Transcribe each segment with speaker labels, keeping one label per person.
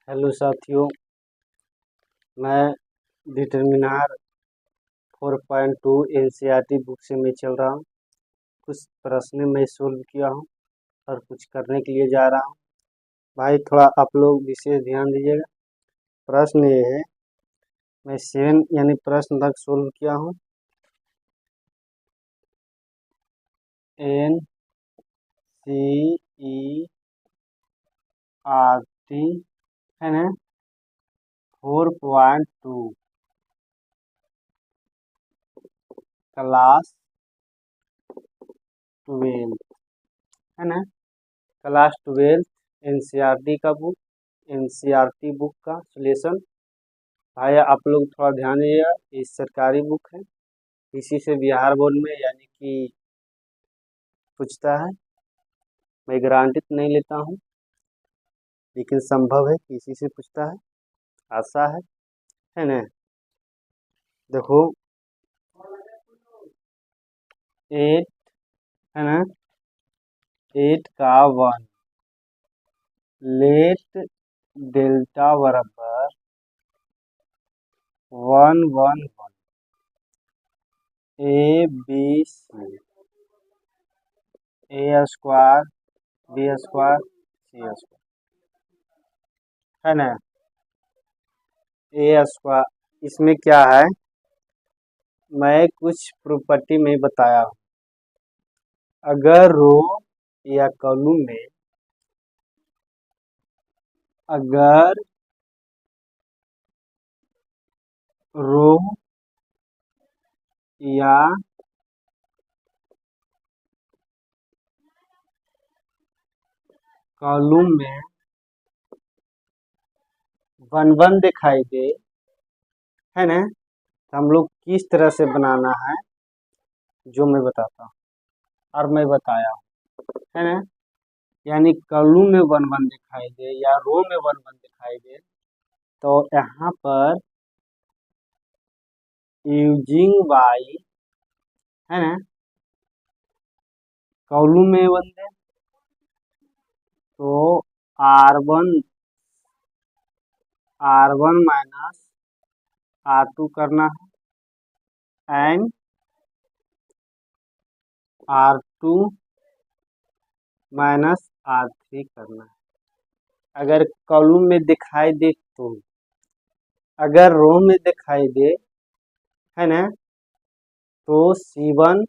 Speaker 1: Hello साथियों, मैं डिटर्मिनार 4.2 NCERT book से मैं चल रहा हूँ। कुछ प्रश्न मैं सोल्व किया हूँ और कुछ करने के लिए जा रहा हूँ। भाई थोड़ा आप लोग विशेष ध्यान दीजिएगा। प्रश्न ये है, मैं 7 यानी प्रश्न तक सोल्व किया हूँ। एनसीईआरटी है ना 4.2 क्लास 12 है ना। क्लास 12 एनसीईआरटी का बुक, एनसीईआरटी बुक का सॉल्यूशन। भाई आप लोग थोड़ा ध्यान दीजिएगा, ये सरकारी बुक है, इसी से बिहार बोर्ड में यानी कि पूछता है। मैं गारंटी तो नहीं लेता हूँ, लेकिन संभव है कि इसी से पूछता है, आशा है ना। देखो 8 है ना, 8 का 1 लेट डेल्टा बराबर 1 1 1 A B C A square B square C square है ना। ए स्क्वायर इसमें क्या है, मैं कुछ प्रॉपर्टी में बताया हूँ। अगर रो या कॉलम में अगर रो या कॉलम में 1 1 दिखाई दे है ना, तो हम लोग किस तरह से बनाना है जो मैं बताता हूँ और मैं बताया हूँ है ना। यानी कॉलम में 1 1 दिखाई दे या रो में 1 1 दिखाई दे, तो यहाँ पर यूजिंग बाई है ना, कॉलम में 1 दे तो R1 माइनस R2 करना है एंड R2 माइनस R3 करना है। अगर कॉलम में दिखाई दे तो, अगर रो में दिखाई दे है ना, तो C1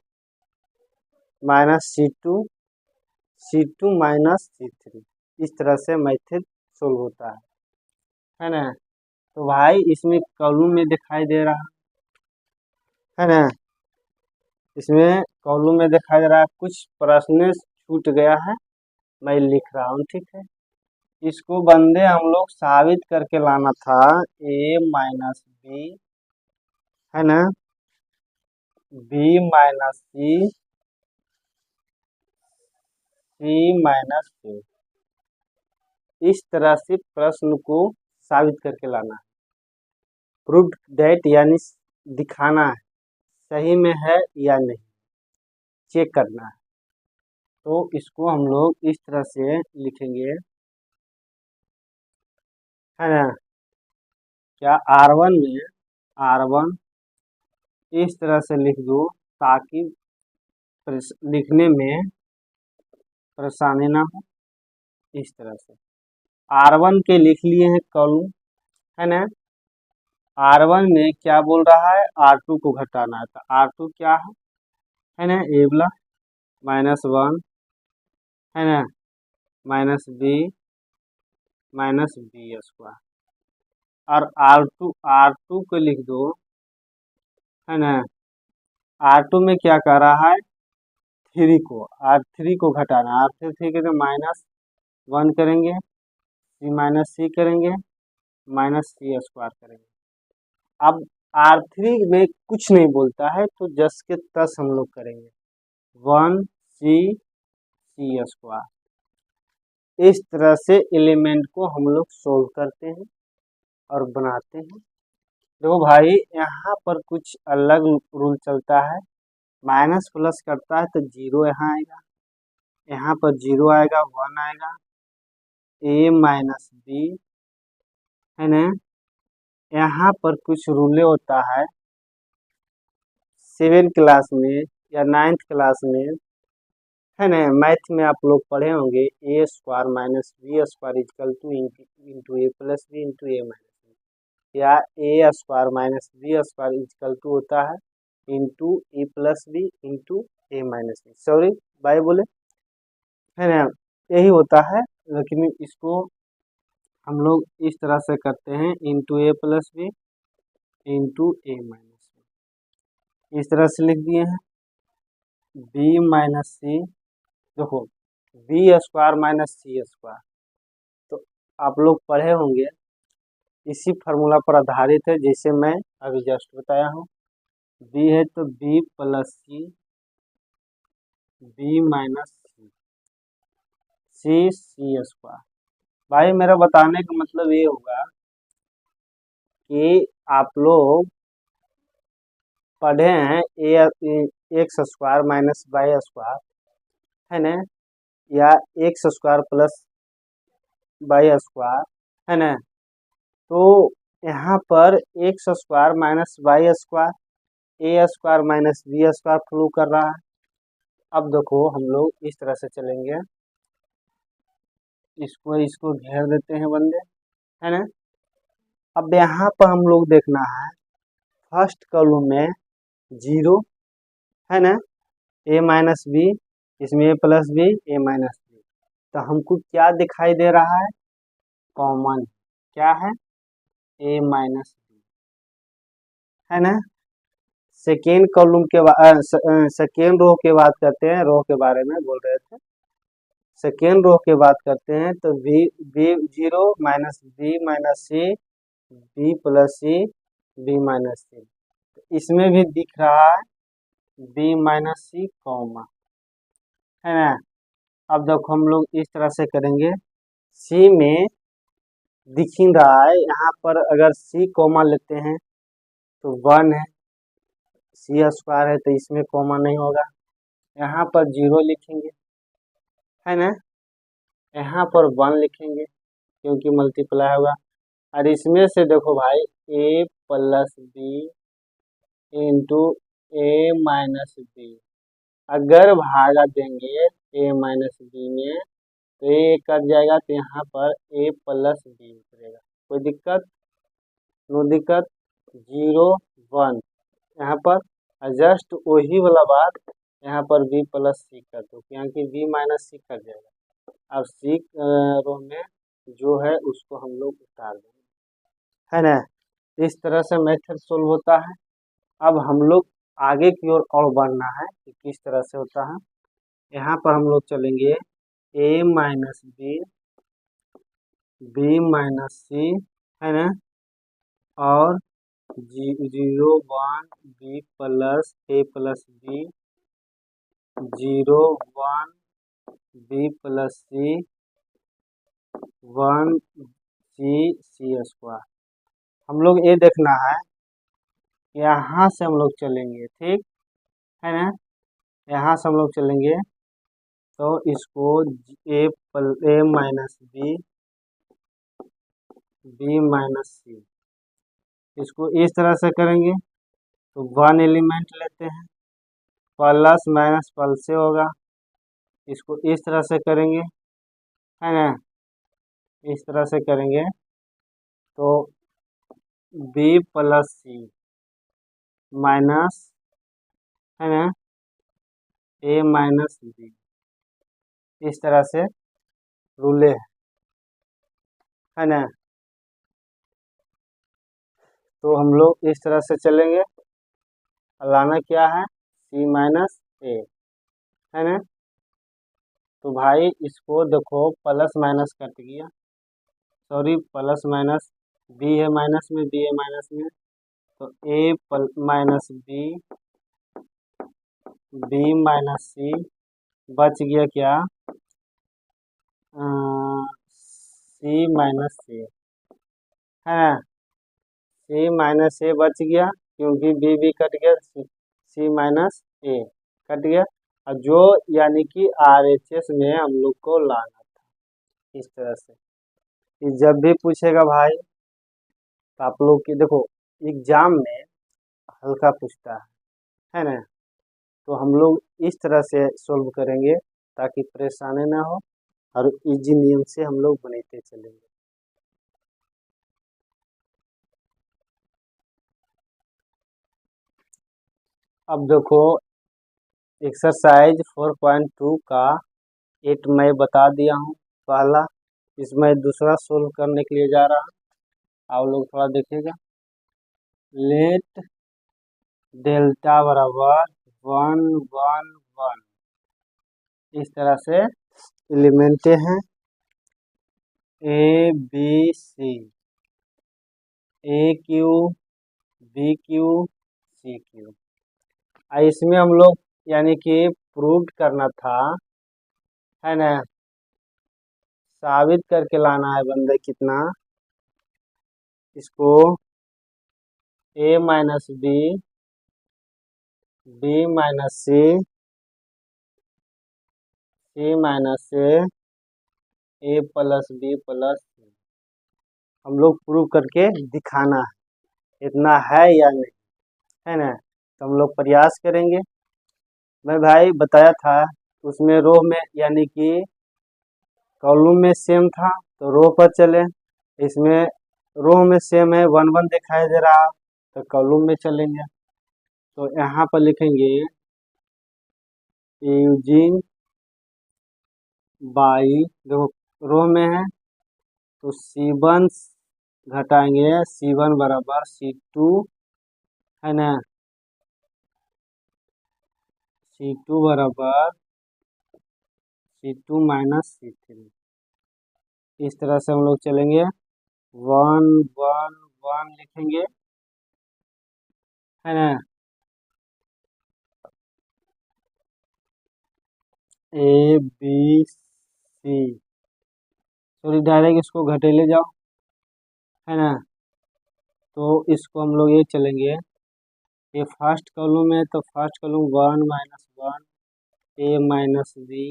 Speaker 1: minus C2 minus C3, इस तरह से मेथड सोल्व होता है ना। तो भाई इसमें कॉलम में दिखाई दे रहा है ना, इसमें कॉलम में दिखाई दे रहा है। कुछ प्रश्न छूट गया है, मैं लिख रहा हूँ, ठीक है। इसको बंदे हम लोग साबित करके लाना था, a माइनस बी है ना, b माइनस सी माइनस डी, इस तरह से प्रश्न को साबित करके लाना है। प्रूव दैट यानी दिखाना है सही में है या नहीं, चेक करना है। तो इसको हम लोग इस तरह से लिखेंगे है ना। क्या R1 में R1 इस तरह से लिख दो ताकि लिखने में परेशानी ना हो। इस तरह से R1 के लिख लिए हैं कॉलम है ना। R1 में क्या बोल रहा है, R2 को घटाना है, तो R2 क्या है ना, ए वाला -1 है ना, माइनस बी स्क्वायर, और R2 को लिख दो है ना। R2 में क्या कर रहा है, 3 को R3 को घटाना, R3 के तो -1 करेंगे, C करेंगे, -C स्क्वायर करेंगे। अब R3 में कुछ नहीं बोलता है तो जस के तस हम लोग करेंगे 1C स्क्वायर। इस तरह से एलिमेंट को हम लोग सोल्व करते हैं और बनाते हैं। देखो भाई यहाँ पर कुछ अलग रूल चलता है, माइनस प्लस करता है तो 0 यहाँ आएगा, यहाँ पर 0 आएगा, 1 आएगा, a माइनस बी है ना। यहाँ पर कुछ रूले होता है 7 क्लास में या 9th क्लास में, है ना। मैथ में आप लोग पढ़े होंगे A square minus B square equal to into A plus B into A minus B, या A square minus B square equal to होता है into A plus B into A minus B, sorry by बोले, है ना। यही होता है, लेकिन इसको हम लोग इस तरह से करते हैं into A plus B into A minus B, इस तरह से लिख दिए हैं। बी माइनस सी, देखो बी स्क्वायर माइनस सी स्क्वायर, तो आप लोग पढ़े होंगे, इसी फार्मूला पर आधारित है, जैसे मैं अभी जस्ट बताया हूँ। बी है तो B plus C, B minus C, सी स्क्वायर। भाई मेरा बताने का मतलब ये होगा कि आप लोग पढ़े हैं X square minus Y square, है ना, या X square plus Y square, है ना। तो यहाँ पर X square minus Y square, A square minus B square flow कर रहा है। अब देखो हम लोग इस तरह से चलेंगे, इसको इसको घेर देते हैं बंदे, है ना। अब यहाँ पर हम लोग देखना है फर्स्ट कॉलम में 0, है ना, ए माइनस बी, इसमें ए प्लस बी ए माइनस बी, तो हमको क्या दिखाई दे रहा है, कॉमन, क्या है, ए माइनस बी, है ना। सेकेंड कॉलम के बाद सेकेंड रो के बात करते हैं, रो के बारे में बोल रहे थे, सेकेंड रो के बात करते हैं तो B B 0 minus B minus C B plus C B minus C, इसमें भी दिख रहा है बी माइनस सी कॉमा, है ना। अब देखो हम लोग इस तरह से करेंगे, सी में दिख ही रहा है, यहाँ पर अगर सी कॉमा लेते हैं तो 1 है, सी स्क्वायर है तो इसमें कॉमा नहीं होगा, यहाँ पर 0 लिखेंगे, है ना, यहाँ पर 1 लिखेंगे क्योंकि मल्टीप्लाई होगा, और इसमें से देखो भाई ए plus B into A minus B, अगर भागा देंगे ए माइनस बी में तो ये कट जाएगा, तो यहाँ पर ए प्लस बी उतरेगा, कोई दिक्कत, नो दिक्कत, 0 1, यहाँ पर जस्ट वही वाला बात, यहाँ पर बी प्लस सी कर दो, यहाँ की बी माइनस सी कर जाएगा। अब सी रो में जो है उसको हम लोग उतार देंगे, है ना। इस तरह से मेथड सोल्व होता है। अब हम लोग आगे की ओर और बढ़ना है कि किस तरह से होता है। यहाँ पर हम लोग चलेंगे ए minus B, B minus C, है ना, और 0 1 बी प्लस ए प्लस बी, 0 1 बी प्लस सी 1 सी सी स्क्वायर। हम लोग ये देखना है, यहाँ से हम लोग चलेंगे, ठीक है ना, यहाँ से हम लोग चलेंगे तो इसको ए minus B B minus C, इसको इस तरह से करेंगे तो 1 एलिमेंट लेते हैं, प्लस माइनस प्लस से होगा, इसको इस तरह से करेंगे, है ना, इस तरह से करेंगे तो बी प्लस सी माइनस, है ना, ए माइनस बी, इस तरह से रूले है ना। तो हम लोग इस तरह से चलेंगे, लाना क्या है, सी माइनस ए, है ना। तो भाई इसको देखो प्लस माइनस कट गया, सॉरी प्लस माइनस, बी है माइनस में, बी है माइनस में, तो A minus B, B minus सी, बच गया क्या, सी माइनस सी, है ना, सी माइनस ए बच गया क्योंकि बी कट गया, सी माइनस ए कट गया, और जो यानी कि RHS में हम लोग को लाना था, इस तरह से। कि जब भी पूछेगा भाई तो आप लोग की देखो एग्जाम में हल्का पूछता है ना। तो हम लोग इस तरह से सोल्व करेंगे ताकि परेशानी ना हो और इजी नियम से हम लोग बनाते चलेंगे। अब देखो एक्सरसाइज 4.2 का 8 मैं बता दिया हूँ पहला। इसमें दूसरा सोल्व करने के लिए जा रहा हूँ, आप लोग थोड़ा देखिएगा। लेट डेल्टा बराबर 1 1 1 इस तरह से एलिमेंट हैं A B C, A Q B Q C Q. इसमें हम लोग यानी कि प्रूव करना था, है ना, साबित करके लाना है बंदे कितना इसको ए minus B, B minus C, सी माइनस ए प्लस बी प्लस सी। हम लोग प्रूव करके दिखाना है इतना है या नहीं, है ना। तो हम लोग प्रयास करेंगे। मैं भाई बताया था उसमें रो में यानी कि कॉलम में सेम था तो रो पर चले, इसमें रो में सेम है 1 1 दिखाई दे रहा तो कॉलम में चलेंगे। तो यहाँ पर लिखेंगे यूजिंग बाई, देखो रो में है तो C1 घटाएंगे C1 बराबर C2, है ना, C2 बराबर C2 माइनस C3। इस तरह से हम लोग चलेंगे 1 1 1 लिखेंगे, है ना। A B C, sorry direct इसको घटेले जाओ, है ना। तो इसको हम लोग ये चलेंगे, ये फर्स्ट कॉलम है तो first column 1 minus 1 A minus B,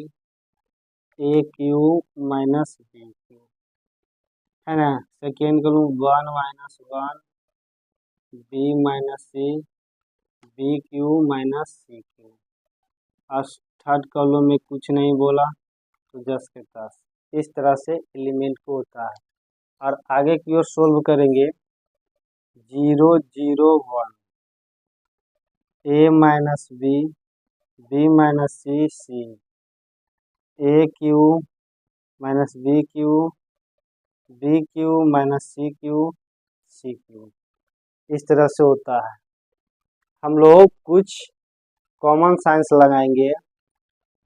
Speaker 1: A Q minus B Q, है ना। Second column 1 minus 1 B minus C, B Q minus C Q. और थर्ड कॉलम में कुछ नहीं बोला तो 10 के 10। इस तरह से एलिमेंट को होता है। और आगे की ओर सोल्व करेंगे 0 0 1 A minus B, B minus C C, A Q minus B Q, B Q minus C Q C Q. इस तरह से होता है। हम लोग कुछ कॉमन साइंस लगाएंगे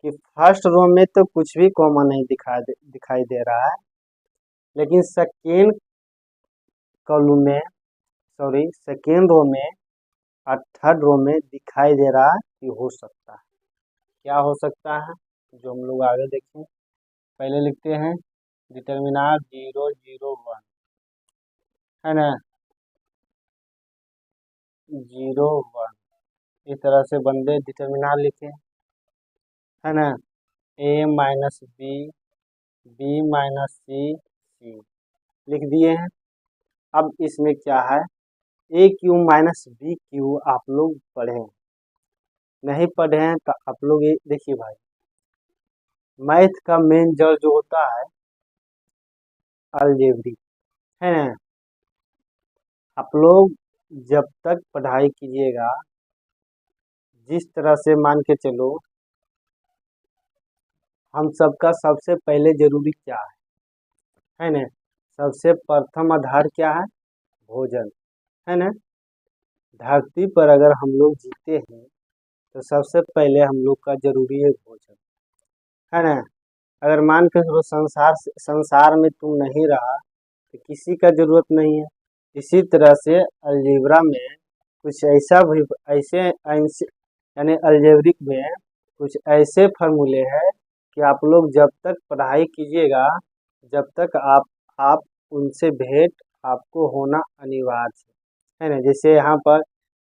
Speaker 1: कि फर्स्ट रो में तो कुछ भी कॉमन नहीं दिखाई दे रहा है, लेकिन सेकेंड कॉलम में, सॉरी सेकेंड रो में और थर्ड रो में दिखाई दे रहा है कि हो सकता है। क्या हो सकता है जो हम लोग आगे देखें। पहले लिखते हैं डिटर्मिनार 0 0 1, है ना, 0 1 इस तरह से बंदे डिटर्मिनार लिखे, है ना। ए minus B, B minus C सी लिख दिए हैं। अब इसमें क्या है, ए क्यू माइनस बी क्यू आप लोग पढ़े नहीं पढ़े हैं तो आप लोग ये देखिए भाई, मैथ का मेन जड़ जो होता है अलजेब्रिक, है ना। आप लोग जब तक पढ़ाई कीजिएगा, जिस तरह से मान के चलो, हम सबका सबसे पहले जरूरी क्या है ना, सबसे प्रथम आधार क्या है, भोजन, है ना। धरती पर अगर हम लोग जीते हैं तो सबसे पहले हम लोग का जरूरी है भोजन, है ना। अगर मान के चलो संसार में तुम नहीं रहा तो किसी का जरूरत नहीं है। इसी तरह से अलजेब्रा में कुछ ऐसा भी ऐसे यानी अलजेब्रिक में कुछ ऐसे फार्मूले हैं कि आप लोग जब तक पढ़ाई कीजिएगा, जब तक आप उनसे भेंट आपको होना अनिवार्य है ना। जैसे यहाँ पर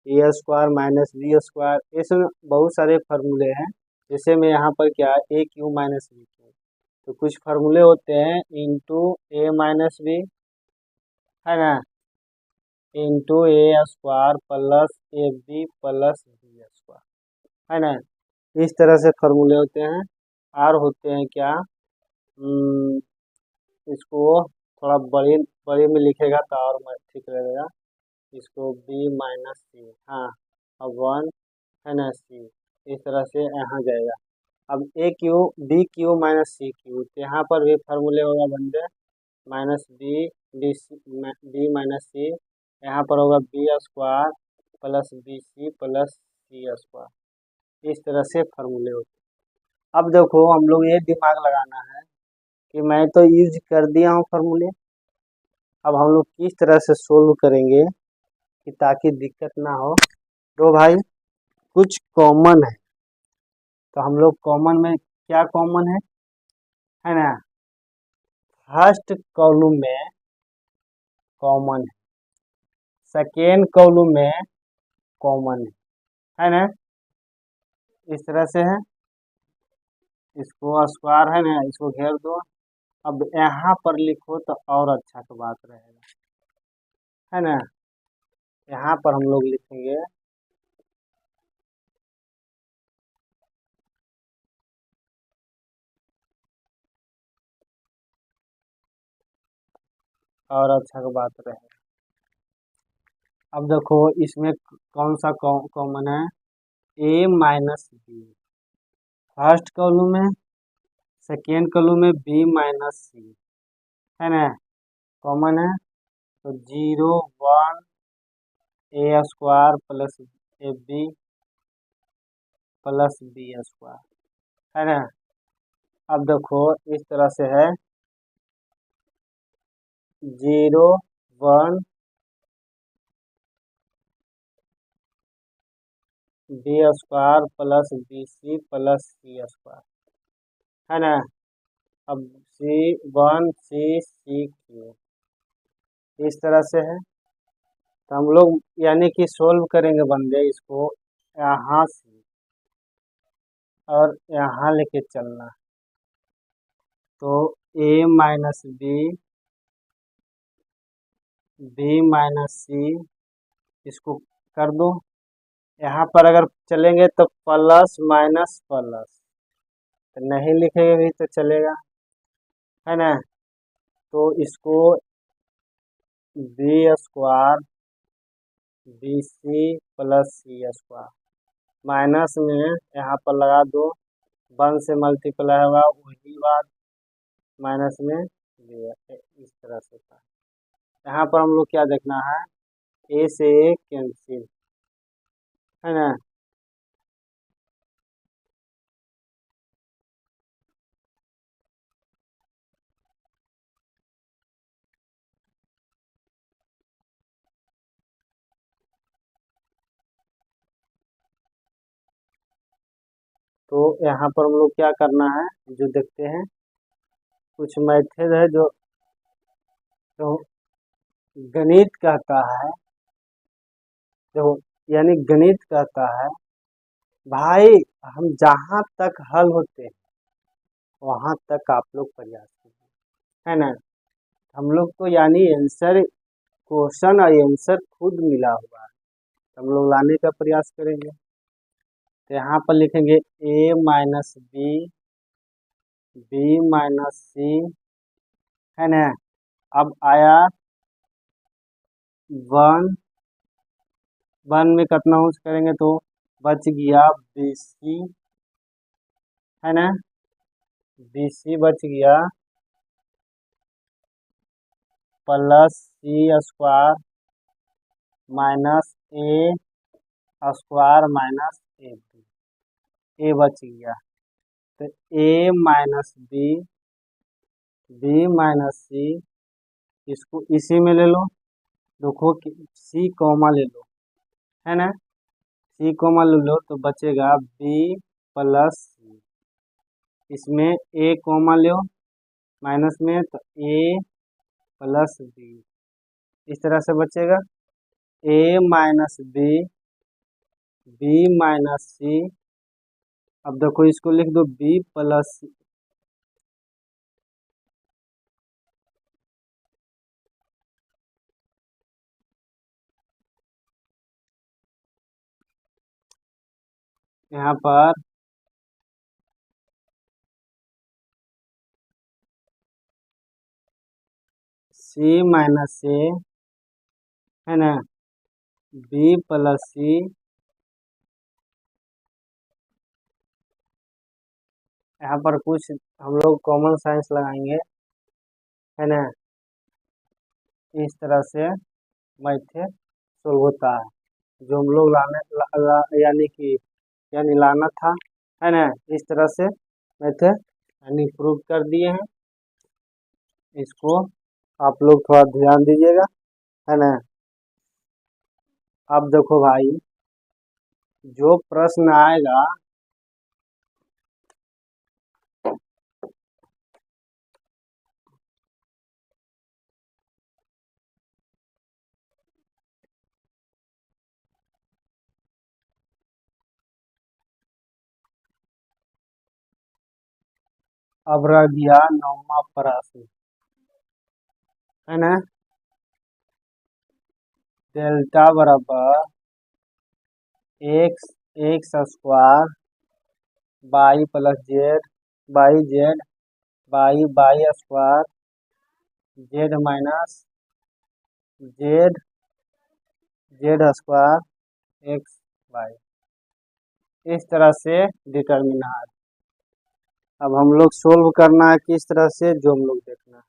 Speaker 1: ए स्क्वायर माइनस बी स्क्वायर, इसमें बहुत सारे फार्मूले हैं। जैसे में यहाँ पर क्या है ए क्यू माइनस बी क्यू, तो कुछ फार्मूले होते हैं इंटू ए माइनस बी, है ना, into A square plus A B plus B square, है ना। इस तरह से फॉर्मूले होते हैं। और होते हैं क्या, इसको थोड़ा बड़े बड़े में लिखेगा तो और ठीक लगेगा। इसको बी माइनस सी, हाँ, अब 1 है ना सी, इस तरह से यहाँ जाएगा। अब A Q B Q minus C Q, तो यहाँ पर भी फार्मूले होगा बंदे minus B B C B minus C, यहाँ पर होगा B square plus B C plus C square. इस तरह से फार्मूले होते हैं। अब देखो हम लोग ये दिमाग लगाना है कि मैं तो यूज कर दिया हूँ फार्मूले, अब हम लोग किस तरह से सोल्व करेंगे कि ताकि दिक्कत ना हो। तो भाई कुछ कॉमन है, तो हम लोग कॉमन में क्या कॉमन है ना, फर्स्ट कॉलम में कॉमन है, सेकेंड कॉलम में कॉमन है ना, इस तरह से है। इसको स्क्वायर है ना, इसको घेर दो। अब यहाँ पर लिखो तो और अच्छा की बात रहेगा, है ना। यहाँ पर हम लोग लिखेंगे और अच्छा की बात रहेगा। अब देखो इसमें कौन सा कॉमन है, A minus B first column में, सेकेंड कॉलम में बी माइनस सी, है ना, कॉमन है। तो 0 1 A square plus A B plus B square, है ना। अब देखो इस तरह से है 0 1 B square plus B C plus C square, है ना। अब सी 1 सी क्यू, इस तरह से है। तो हम लोग यानी कि सोल्व करेंगे बंदे इसको यहाँ से और यहाँ लेके चलना है। तो A minus B minus C, इसको कर दो। यहाँ पर अगर चलेंगे तो प्लस माइनस प्लस, तो नहीं लिखेंगे भी तो चलेगा, है ना। तो इसको B square B C plus C square minus में यहाँ पर लगा दो, 1 से मल्टीप्लाई होगा वही बात, माइनस में इस तरह से था। यहाँ पर हम लोग क्या देखना है, ए से ए कैंसिल, है ना। तो यहाँ पर हम लोग क्या करना है, जो देखते हैं कुछ मेथड है जो तो गणित कहता है, जो यानी गणित कहता है भाई हम जहाँ तक हल होते हैं वहाँ तक आप लोग प्रयास कीजिए, है ना। हम लोग को यानी आंसर क्वेश्चन और आंसर खुद मिला हुआ है, हम लोग लाने का प्रयास करेंगे। तो यहाँ पर लिखेंगे ए माइनस बी माइनस सी, है ना। अब आया 1 में कितना यूज करेंगे तो बच गया बी सी, है ना, बी सी बच गया plus C square minus A square minus A B, A बच गया। तो A minus B minus C, इसको इसी में ले लो, देखो कि सी कॉमा ले लो, है ना, सी कॉमा ले लो तो बचेगा बी प्लस सी, इसमें ए कॉमा लो माइनस में तो ए प्लस बी, इस तरह से बचेगा ए माइनस बी माइनस सी। अब देखो इसको लिख दो बी प्लस यहाँ पर सी माइनस ए है ना, बी प्लस सी यहाँ पर कुछ हम लोग कॉमन साइंस लगाएंगे है ना। इस तरह से मैथ सोल्व होता है, जो हम लोग यानी लाना था है ना। इस तरह से मैथ यानी प्रूव कर दिए हैं। इसको आप लोग थोड़ा ध्यान दीजिएगा है ना। अब देखो भाई, जो प्रश्न आएगा अब रह गया 9वां प्रश्न है ना। डेल्टा बराबर X square Y plus Z Y Z Y square Z minus Z Z square X Y. इस तरह से डिटर्मिनर। अब हम लोग सोल्व करना है किस तरह से, जो हम लोग देखना है।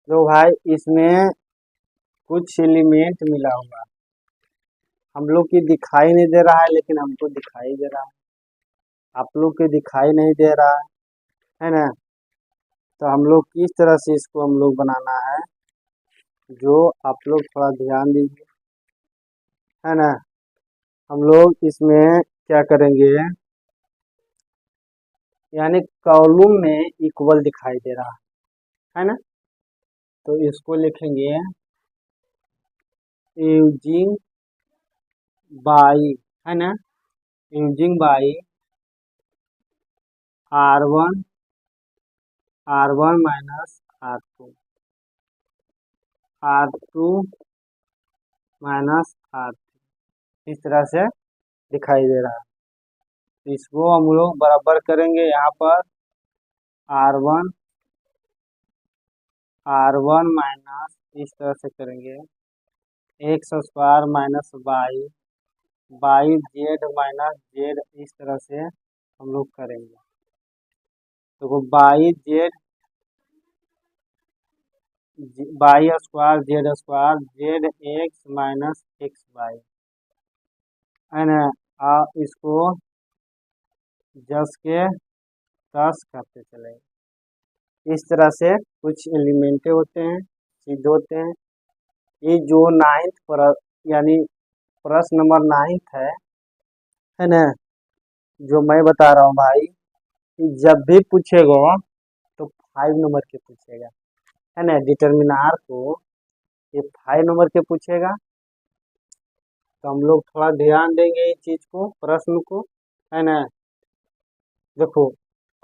Speaker 1: तो भाई इसमें कुछ एलिमेंट मिला हुआ, हम लोग की दिखाई नहीं दे रहा है लेकिन हमको दिखाई दे रहा है, आप लोग के दिखाई नहीं दे रहा है ना। तो हम लोग किस तरह से इसको हम लोग बनाना है, जो आप लोग थोड़ा ध्यान दीजिए है ना। हम लोग इसमें क्या करेंगे, यानी कॉलम में इक्वल दिखाई दे रहा है ना। तो इसको लिखेंगे यूजिंग बाई है ना, using by R1 minus R2 minus R3 इस तरह से दिखाई दे रहा है। इसको हम लोग बराबर करेंगे यहाँ पर R1 माइनस इस तरह से करेंगे X square minus Y Z minus Z इस तरह से हम लोग करेंगे। तो Y square Z X minus X Y है ना। इसको 10 के 10 करते चले। इस तरह से कुछ एलिमेंटे होते हैं, सिद्ध होते हैं। ये जो यानी प्रश्न नंबर 9 है ना, जो मैं बता रहा हूँ भाई, जब भी पूछेगा तो 5 नंबर के पूछेगा है ना। डिटर्मिनार को ये 5 नंबर के पूछेगा। तो हम लोग थोड़ा ध्यान देंगे इस चीज को, प्रश्न को है ना। देखो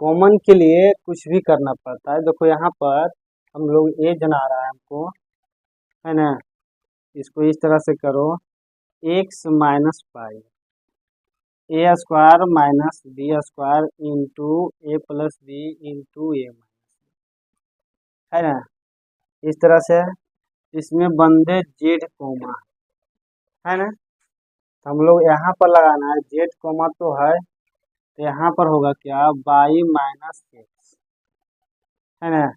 Speaker 1: कॉमन के लिए कुछ भी करना पड़ता है। देखो यहाँ पर हम लोग ए जना रहा है हमको है ना। इसको इस तरह से करो X minus Y A square minus B square into A plus B into A है ना। इस तरह से इसमें बंदे जेड कोमा है ना। तो हम लोग यहाँ पर लगाना है जेड कोमा तो है, तो यहाँ पर होगा क्या वाई माइनस एक्स है ना।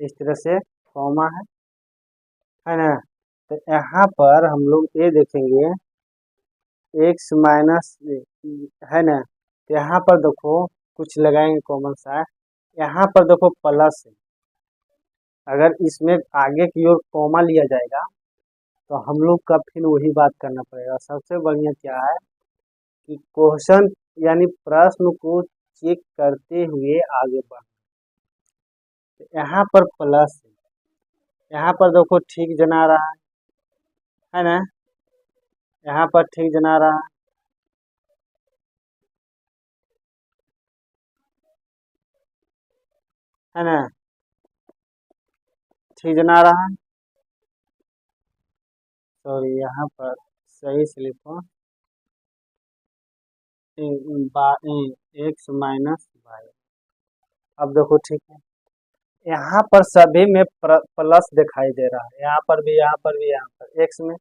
Speaker 1: इस तरह से कॉमा है ना। तो यहाँ पर हम लोग ये देखेंगे एक्स माइनस है ना। तो यहाँ पर देखो कुछ लगाएंगे कॉमन सा, यहाँ पर देखो प्लस है। अगर इसमें आगे की ओर कॉमा लिया जाएगा तो हम लोग का फिर वही बात करना पड़ेगा। सबसे बढ़िया क्या है कि क्वेश्चन यानी प्रश्न को चेक करते हुए आगे बढ़। यहाँ पर प्लस है, यहाँ पर देखो ठीक जना रहा है ना। यहाँ पर ठीक जना रहा है ना, ठीक जना रहा। सॉरी यहाँ पर सही से लिखो एक्स माइनस वाई। अब देखो ठीक है, यहाँ पर सभी में प्लस दिखाई दे रहा है, यहाँ पर भी, यहाँ पर भी, यहाँ पर एक्स में,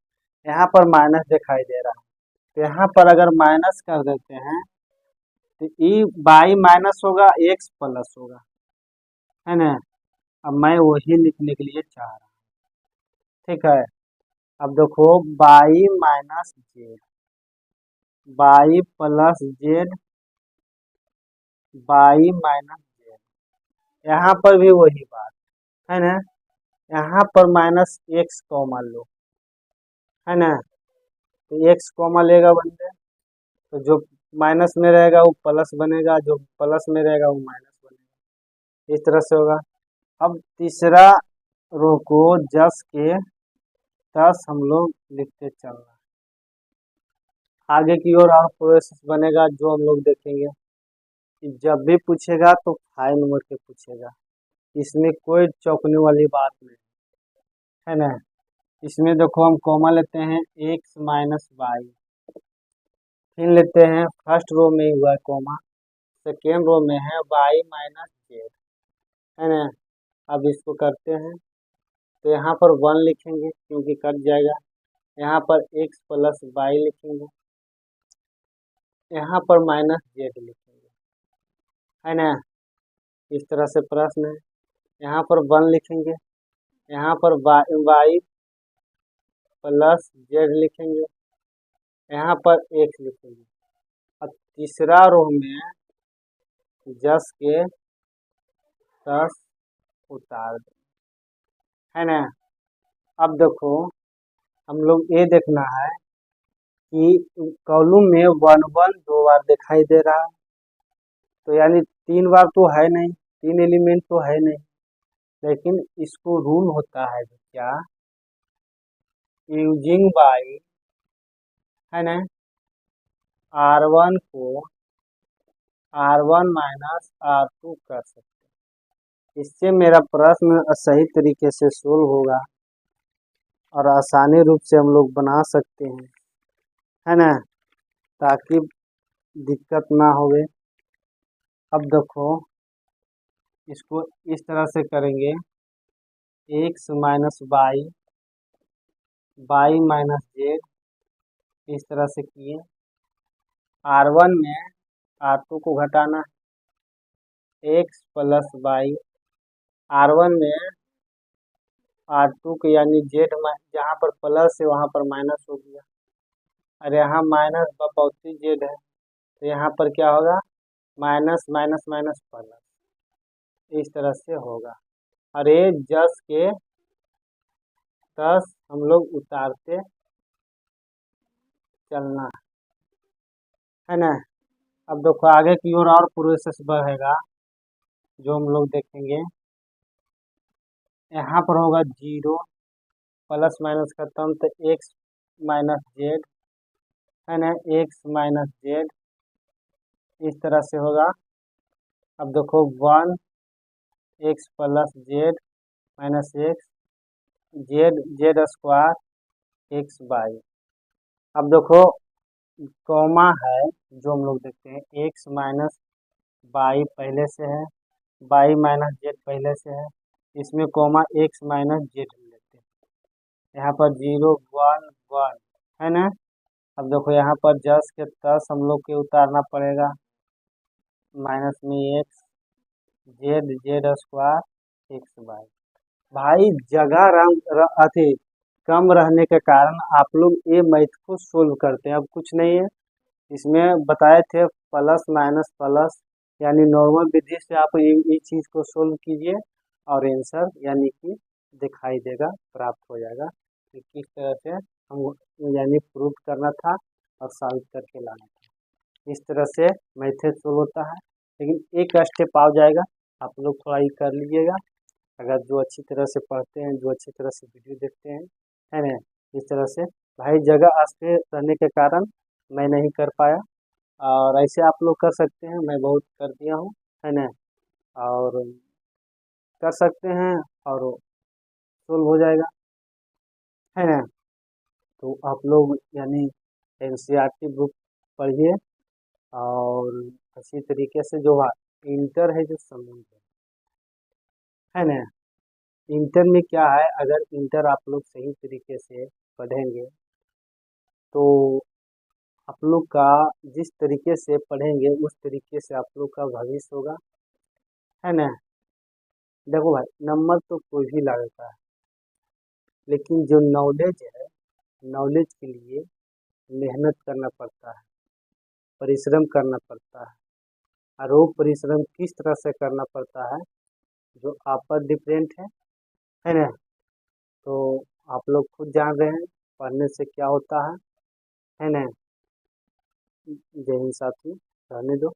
Speaker 1: यहाँ पर माइनस दिखाई दे रहा है। तो यहाँ पर अगर माइनस कर देते हैं तो ई बाई माइनस होगा, एक्स प्लस होगा, है ना। अब मैं वही लिखने के लिए चाह रहा हूँ, ठीक है। अब देखो by minus Z, by plus Z, by minus Z, यहाँ पर भी वही बात है ना। यहाँ पर माइनस एक्स कॉमा लो, है ना। तो एक्स कॉमा लेगा बंदे, तो जो माइनस में रहेगा वो प्लस बनेगा, जो प्लस में रहेगा वो माइनस बनेगा, इस तरह से होगा। अब तीसरा रो को जस के तस हम लोग लिखते चल रहे हैं। आगे की ओर और प्रोसेस बनेगा जो हम लोग देखेंगे कि जब भी पूछेगा तो फाइव नंबर के पूछेगा, इसमें कोई चौंकने वाली बात नहीं, है ना। इसमें देखो हम कॉमा लेते हैं एक्स माइनस वाई, फिर लेते हैं फर्स्ट रो में हुआ है कॉमा, सेकेंड रो में है वाई माइनस जेड, है ना। अब इसको करते हैं तो यहाँ पर वन लिखेंगे क्योंकि कट जाएगा, यहाँ पर एक्स प्लस वाई लिखेंगे, यहाँ पर माइनस जेड लिखेंगे, है ना। इस तरह से प्रश्न है, यहाँ पर वन लिखेंगे, यहाँ पर वाई प्लस जेड लिखेंगे, यहाँ पर एक्स लिखेंगे। अब तीसरा रो में जस के तस उतार दें, है ना। अब देखो हम लोग ये देखना है कि कॉलम में वन वन दो बार दिखाई दे रहा है, तो यानी तीन बार तो है नहीं, तीन एलिमेंट तो है नहीं, लेकिन इसको रूल होता है कि क्या, यूजिंग बाई, है ना, R1 को R1 माइनस R2 कर सकते हैं। इससे मेरा प्रश्न सही तरीके से सोल्व होगा और आसानी रूप से हम लोग बना सकते हैं, है ना, ताकि दिक्कत ना होवे। अब देखो इसको इस तरह से करेंगे, X minus Y, Y minus Z, इस तरह से किए। R1 में R2 को घटाना, एक्स प्लस वाई, R1 में R2 के यानी जेड, जहाँ पर प्लस है वहाँ पर माइनस हो गया, और यहाँ माइनस बपौती जेड है, तो यहाँ पर क्या होगा, माइनस माइनस माइनस प्लस, इस तरह से होगा। और ये जस के तस हम लोग उतारते चलना, है ना। अब देखो आगे की ओर और प्रोसेस बढ़ेगा जो हम लोग देखेंगे। यहाँ पर होगा जीरो, प्लस माइनस खत्म, तो एक्स माइनस जेड, है ना, एक्स माइनस जेड, इस तरह से होगा। अब देखो one, x plus Z minus x, Z Z square x by. अब देखो कॉमा है जो हम लोग देखते हैं, एक्स माइनस बाई पहले से है, बाई माइनस जेड पहले से है, इसमें कॉमा एक्स माइनस जेड लेते हैं, यहाँ पर जीरो वन वन, है ना। अब देखो यहाँ पर जस के तस हम लोग के उतारना पड़ेगा, माइनस में x, Z Z square x by. भाई जगह अति कम रहने के कारण आप लोग ये मैथ को सोल्व करते हैं, अब कुछ नहीं है इसमें बताए थे, प्लस माइनस प्लस, यानी नॉर्मल विधि से आप ये चीज़ को सोल्व कीजिए और आंसर यानी कि दिखाई देगा, प्राप्त हो जाएगा कि किस तरह से हम यानी प्रूव करना था और सॉल्व करके लाना था। इस तरह से मैथड सोल्व होता है, लेकिन एक स्टेप आ जाएगा, आप लोग थोड़ा ये कर लीजिएगा। अगर जो अच्छी तरह से पढ़ते हैं, जो अच्छी तरह से वीडियो देखते हैं, है ना, इस तरह से। भाई जगह आस्ते रहने के कारण मैं नहीं कर पाया, और ऐसे आप लोग कर सकते हैं, मैं बहुत कर दिया हूँ, है ना, और कर सकते हैं और सोल्व हो जाएगा, है ना। तो आप लोग यानी एनसीईआरटी बुक पढ़िए और इसी तरीके से जो इंटर है जो समुद्र है ना, इंटर में क्या है, अगर इंटर आप लोग सही तरीके से पढ़ेंगे तो आप लोग का जिस तरीके से पढ़ेंगे उस तरीके से आप लोग का भविष्य होगा, है ना। देखो भाई, नंबर तो कोई भी लगाता है, लेकिन जो नॉलेज है, नॉलेज के लिए मेहनत करना पड़ता है, परिश्रम करना पड़ता है। और वो परिश्रम किस तरह से करना पड़ता है जो आप पर डिपेंड है ना। तो आप लोग खुद जान रहे हैं पढ़ने से क्या होता है ना। जय हिंद साथी, रहने दो।